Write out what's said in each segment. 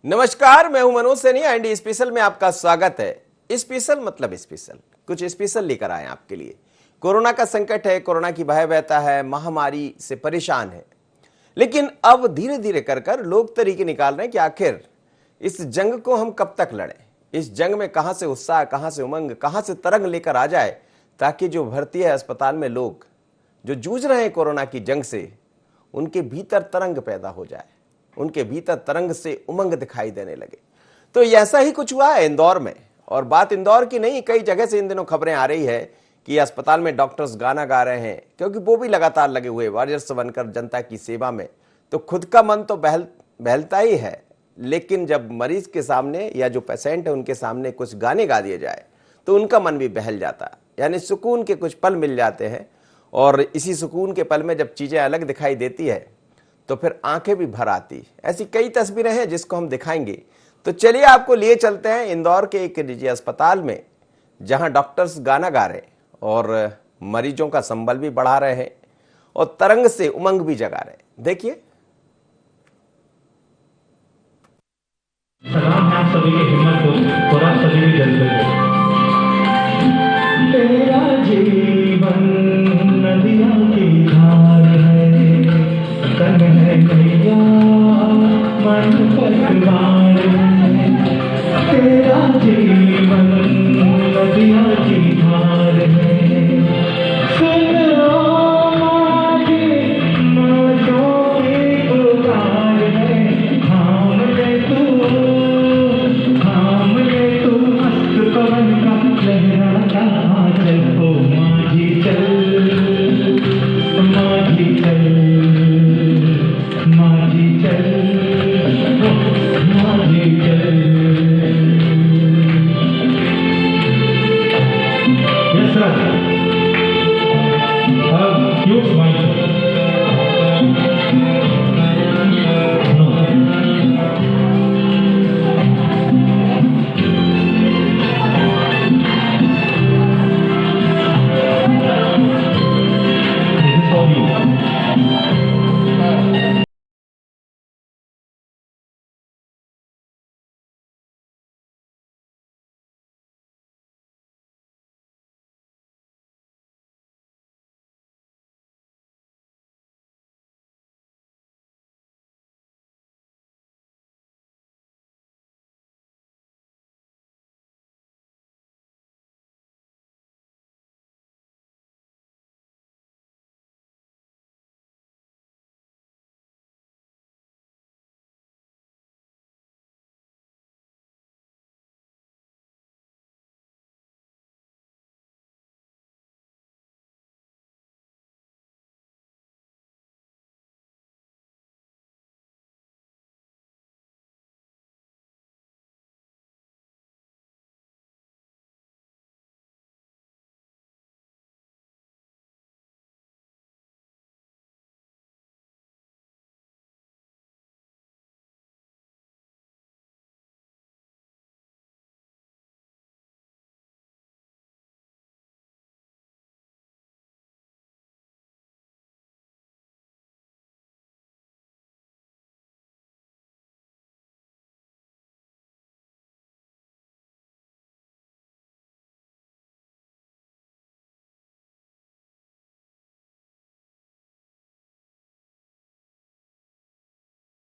नमस्कार, मैं हूं मनोज सैनी एंड स्पेशल में आपका स्वागत है। स्पेशल मतलब स्पेशल, कुछ स्पेशल लेकर आए आपके लिए। कोरोना का संकट है, कोरोना की भयावहता है, महामारी से परेशान है, लेकिन अब धीरे धीरे कर लोग तरीके निकाल रहे हैं कि आखिर इस जंग को हम कब तक लड़ें। इस जंग में कहां से उत्साह, कहां से उमंग, कहां से तरंग लेकर आ जाए, ताकि जो भर्ती है अस्पताल में लोग जो जूझ रहे हैं कोरोना की जंग से, उनके भीतर तरंग पैदा हो जाए, उनके भीतर तरंग से उमंग दिखाई देने लगे। तो ऐसा ही कुछ हुआ है इंदौर में। और बात इंदौर की नहीं, कई जगह से इन दिनों खबरें आ रही है कि अस्पताल में डॉक्टर्स गाना गा रहे हैं, क्योंकि वो भी लगातार लगे हुए वॉरियर्स बनकर जनता की सेवा में। तो खुद का मन तो बहलता ही है, लेकिन जब मरीज के सामने या जो पेशेंट है उनके सामने कुछ गाने गा दिए जाए तो उनका मन भी बहल जाता है, यानी सुकून के कुछ पल मिल जाते हैं। और इसी सुकून के पल में जब चीजें अलग दिखाई देती है तो फिर आंखें भी भर आती। ऐसी कई तस्वीरें हैं जिसको हम दिखाएंगे। तो चलिए आपको लिए चलते हैं इंदौर के एक निजी अस्पताल में, जहां डॉक्टर्स गाना गा रहे हैं और मरीजों का संबल भी बढ़ा रहे हैं और तरंग से उमंग भी जगा रहे हैं। देखिए। सलाम है आप सभी की हिम्मत को और आप सभी की जज्बे को। तेरा जीवन नदियों की धार है, तन है नैया मन पतवार है। तेरा जीवन नदियों की धार है, सुन आवाज़ मौजों की पुकार है। थाम ले तू मस्त पवन का लहराता आंचल। ओ माझी चल, माझी चल, माझी चल, ओ माझी चल। Yes sir. Huge smile. No. This is for you.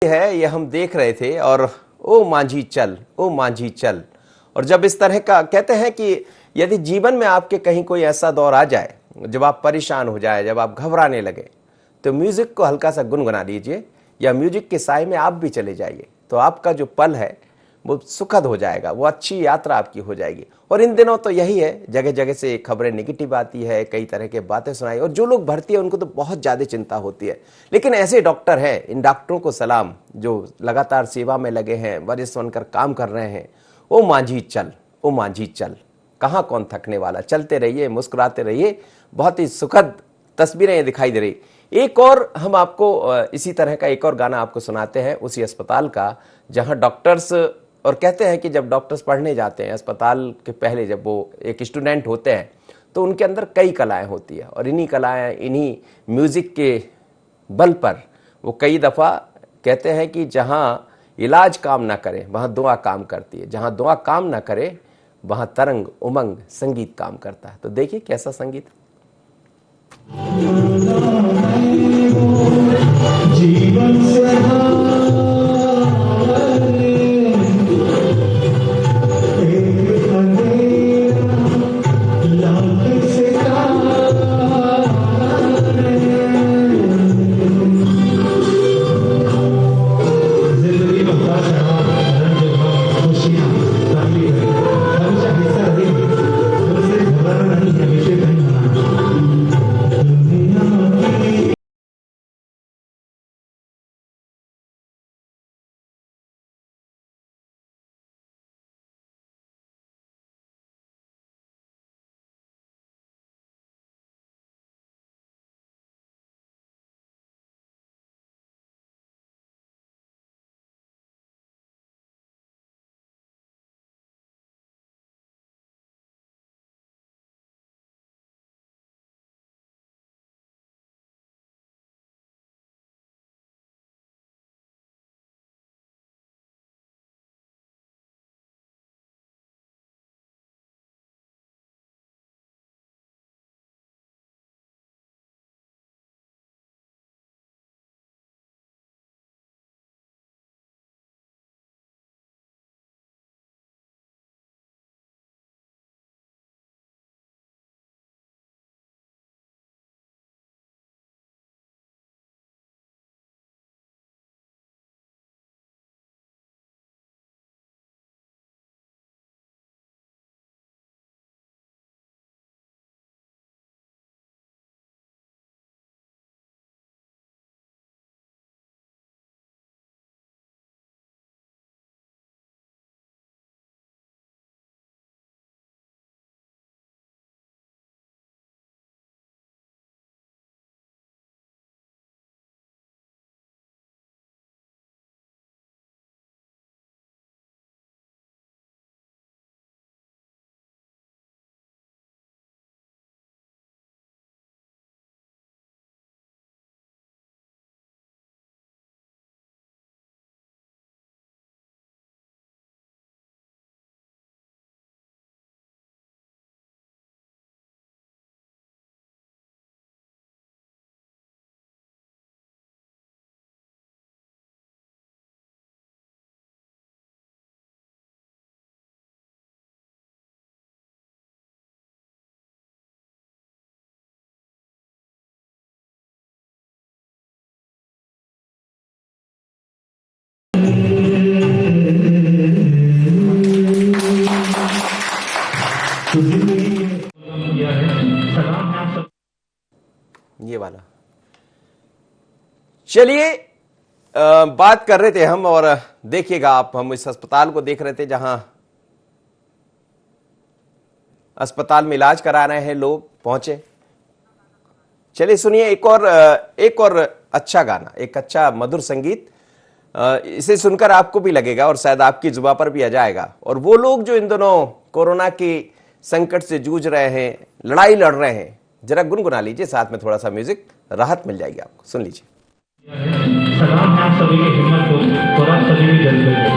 है ये हम देख रहे थे। और ओ मांझी चल, ओ मांझी चल। और जब इस तरह का कहते हैं कि यदि जीवन में आपके कहीं कोई ऐसा दौर आ जाए जब आप परेशान हो जाए, जब आप घबराने लगे, तो म्यूजिक को हल्का सा गुनगुना दीजिए या म्यूजिक के साए में आप भी चले जाइए, तो आपका जो पल है वो सुखद हो जाएगा, वो अच्छी यात्रा आपकी हो जाएगी। और इन दिनों तो यही है, जगह जगह से खबरें नेगेटिव आती है, कई तरह के बातें सुनाई, और जो लोग भर्ती है उनको तो बहुत ज़्यादा चिंता होती है। लेकिन ऐसे डॉक्टर हैं, इन डॉक्टरों को सलाम, जो लगातार सेवा में लगे हैं, वरिष्ठ बनकर काम कर रहे हैं। ओ मांझी चल, ओ मांझी चल, कहाँ कौन थकने वाला, चलते रहिए, मुस्कुराते रहिए। बहुत ही सुखद तस्वीरें ये दिखाई दे रही। एक और हम आपको इसी तरह का एक और गाना आपको सुनाते हैं उसी अस्पताल का, जहां डॉक्टर्स और कहते हैं कि जब डॉक्टर्स पढ़ने जाते हैं अस्पताल के पहले, जब वो एक स्टूडेंट होते हैं, तो उनके अंदर कई कलाएं होती है, और इन्हीं कलाएं, इन्हीं म्यूजिक के बल पर वो कई दफ़ा कहते हैं कि जहां इलाज काम ना करे वहां दुआ काम करती है, जहां दुआ काम ना करे वहां तरंग उमंग संगीत काम करता है। तो देखिए कैसा संगीत। जीवन से ये वाला। चलिए बात कर रहे थे हम, और देखिएगा आप, हम इस अस्पताल को देख रहे थे जहां अस्पताल में इलाज करा रहे हैं लोग पहुंचे। चलिए सुनिए एक और अच्छा गाना, एक अच्छा मधुर संगीत। इसे सुनकर आपको भी लगेगा और शायद आपकी जुबान पर भी आ जाएगा। और वो लोग जो इन दोनों कोरोना के संकट से जूझ रहे हैं, लड़ाई लड़ रहे हैं, जरा गुनगुना लीजिए, साथ में थोड़ा सा म्यूजिक, राहत मिल जाएगी आपको। सुन लीजिए। सलाम है आप सभी की हिम्मत को और आप सभी की जज्बे को।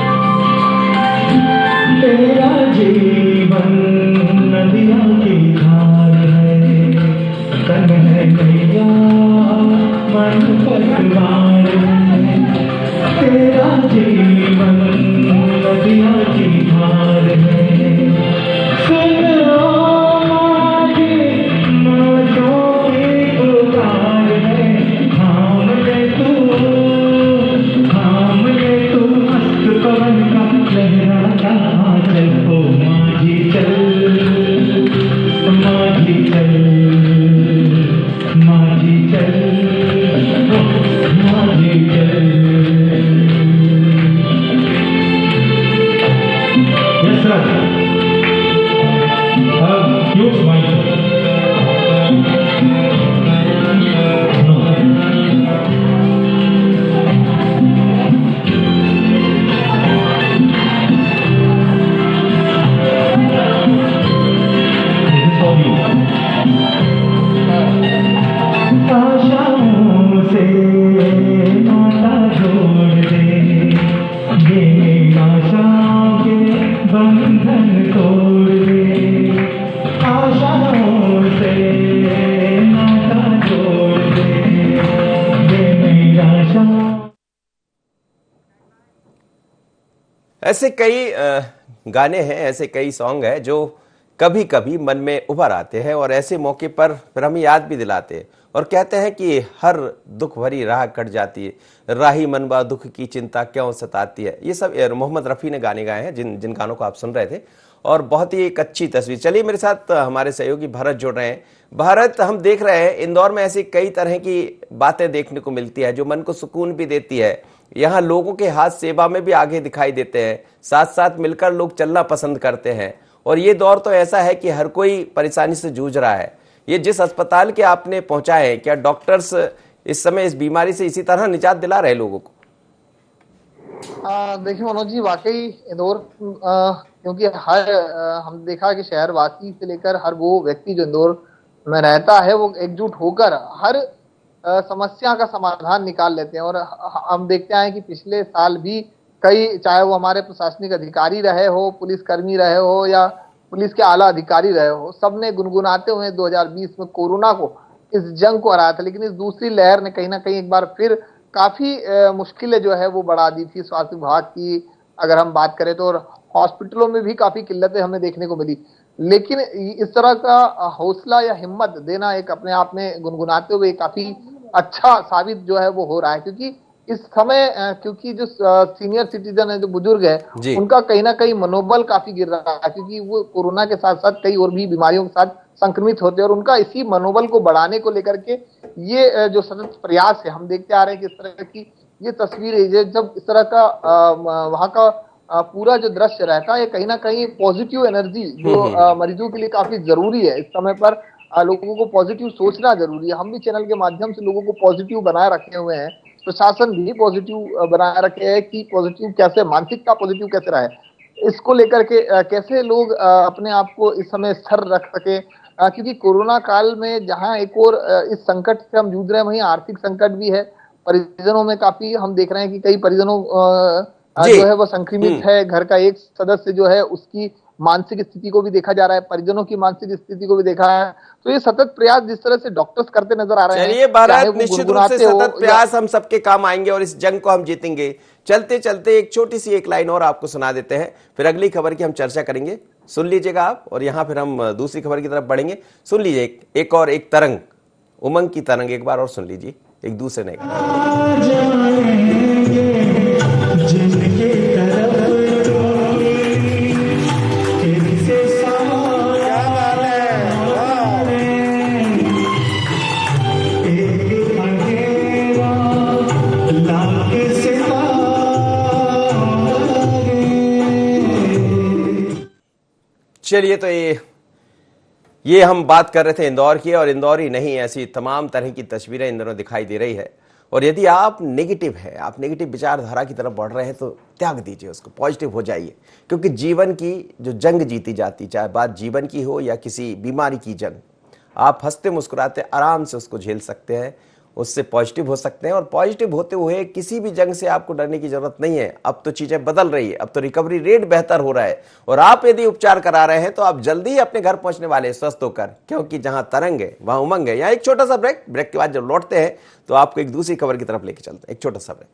तेरा जीवन नदिया की धार है, तन है नैया मन पतवार है। तेरा जीवन नदिया की धार है, सुन ऐसे कई गाने हैं, ऐसे कई सॉन्ग हैं जो कभी कभी मन में उभर आते हैं और ऐसे मौके पर फिर हमें याद भी दिलाते हैं और कहते हैं कि हर दुख भरी राह कट जाती है, राही मनवा दुख की चिंता क्यों सताती है। ये सब मोहम्मद रफ़ी ने गाने गाए हैं, जिन गानों को आप सुन रहे थे, और बहुत ही एक अच्छी तस्वीर। चलिए मेरे साथ हमारे सहयोगी भारत जुड़ रहे हैं। भारत, हम देख रहे हैं इंदौर में ऐसी कई तरह की बातें देखने को मिलती है जो मन को सुकून भी देती है। यहाँ लोगों के हाथ सेवा में भी आगे दिखाई देते हैं, साथ साथ मिलकर लोग चलना पसंद करते हैं। और ये दौर तो ऐसा है कि हर कोई परेशानी से जूझ रहा है। ये जिस अस्पताल के आपने पहुंचाए हैं, क्या डॉक्टर्स इस समय इस बीमारी से इसी तरह निजात दिला रहे लोगों को? देखिए मनोज जी, वाकई इंदौर क्योंकि हर हम देखा कि शहरवासी से लेकर हर वो व्यक्ति जो इंदौर में रहता है वो एकजुट होकर हर समस्या का समाधान निकाल लेते हैं। और हम देखते हैं कि पिछले साल भी कई, चाहे वो हमारे प्रशासनिक अधिकारी रहे हो, पुलिसकर्मी रहे हो या पुलिस के आला अधिकारी रहे हो, सबने गुनगुनाते हुए 2020 में कोरोना को, इस जंग को हराया था। लेकिन इस दूसरी लहर ने कहीं ना कहीं एक बार फिर काफी मुश्किलें जो है वो बढ़ा दी थी स्वास्थ्य विभाग की, अगर हम बात करें तो। और हॉस्पिटलों में भी काफी किल्लतें हमें देखने को मिली। लेकिन इस तरह का हौसला या हिम्मत देना एक अपने आप में गुनगुनाते हुए काफी अच्छा साबित जो है वो हो रहा है। क्योंकि इस समय क्योंकि जो सीनियर सिटीजन है, जो बुजुर्ग है, उनका कहीं ना कहीं मनोबल काफी गिर रहा है, क्योंकि वो कोरोना के साथ साथ कई और भी बीमारियों के साथ संक्रमित होते हैं। और उनका इसी मनोबल को बढ़ाने को लेकर के ये जो सतत प्रयास है, हम देखते आ रहे हैं कि इस तरह की ये तस्वीरें, जब इस तरह का वहाँ का पूरा जो दृश्य रहता है, कहीं ना कहीं पॉजिटिव एनर्जी जो मरीजों के लिए काफी जरूरी है। इस समय पर लोगों को पॉजिटिव सोचना जरूरी है। हम भी चैनल के माध्यम से लोगों को पॉजिटिव बनाए रखे हुए हैं, प्रशासन भी पॉजिटिव बनाए रखे हैं कि पॉजिटिव कैसे, मानसिकता पॉजिटिव कैसे रहे, इसको लेकर के कैसे लोग अपने आप को इस समय स्थिर रख सके। क्योंकि कोरोना काल में जहां एक और इस संकट से हम जूझ रहे हैं, वहीं आर्थिक संकट भी है। परिजनों में काफी हम देख रहे हैं कि कई परिजनों जो है वो संक्रमित है। घर का एक सदस्य जो है उसकी मानसिक स्थिति को भी देखा जा रहा है, परिजनों की मानसिक स्थिति को भी देखा है। तो ये सतत प्रयास जिस तरह से डॉक्टर्स करते नजर आ रहे हैं, चलिए भारत, निश्चित रूप से सतत प्रयास हम सबके काम आएंगे और इस जंग को हम जीतेंगे। चलते चलते एक छोटी सी एक लाइन और आपको सुना देते हैं, फिर अगली खबर की हम चर्चा करेंगे। सुन लीजिएगा आप, और यहाँ फिर हम दूसरी खबर की तरफ बढ़ेंगे। सुन लीजिए एक और एक तरंग, उमंग की तरंग, एक बार और सुन लीजिए, एक दूसरे ने चलिए, तो ये हम बात कर रहे थे इंदौर की, और इंदौर ही नहीं, ऐसी तमाम तरह की तस्वीरें इन दिनों दिखाई दे रही है। और यदि आप नेगेटिव है, आप नेगेटिव विचारधारा की तरफ बढ़ रहे हैं, तो त्याग दीजिए उसको, पॉजिटिव हो जाइए। क्योंकि जीवन की जो जंग जीती जाती, चाहे बात जीवन की हो या किसी बीमारी की जंग, आप हंसते मुस्कुराते आराम से उसको झेल सकते हैं, उससे पॉजिटिव हो सकते हैं। और पॉजिटिव होते हुए किसी भी जंग से आपको डरने की जरूरत नहीं है। अब तो चीजें बदल रही है, अब तो रिकवरी रेट बेहतर हो रहा है, और आप यदि उपचार करा रहे हैं तो आप जल्दी ही अपने घर पहुंचने वाले हैं स्वस्थ होकर। क्योंकि जहां तरंग है वहां उमंग है। यहाँ एक छोटा सा ब्रेक के बाद जब लौटते हैं तो आपको एक दूसरी खबर की तरफ लेके चलते हैं। एक छोटा सा ब्रेक।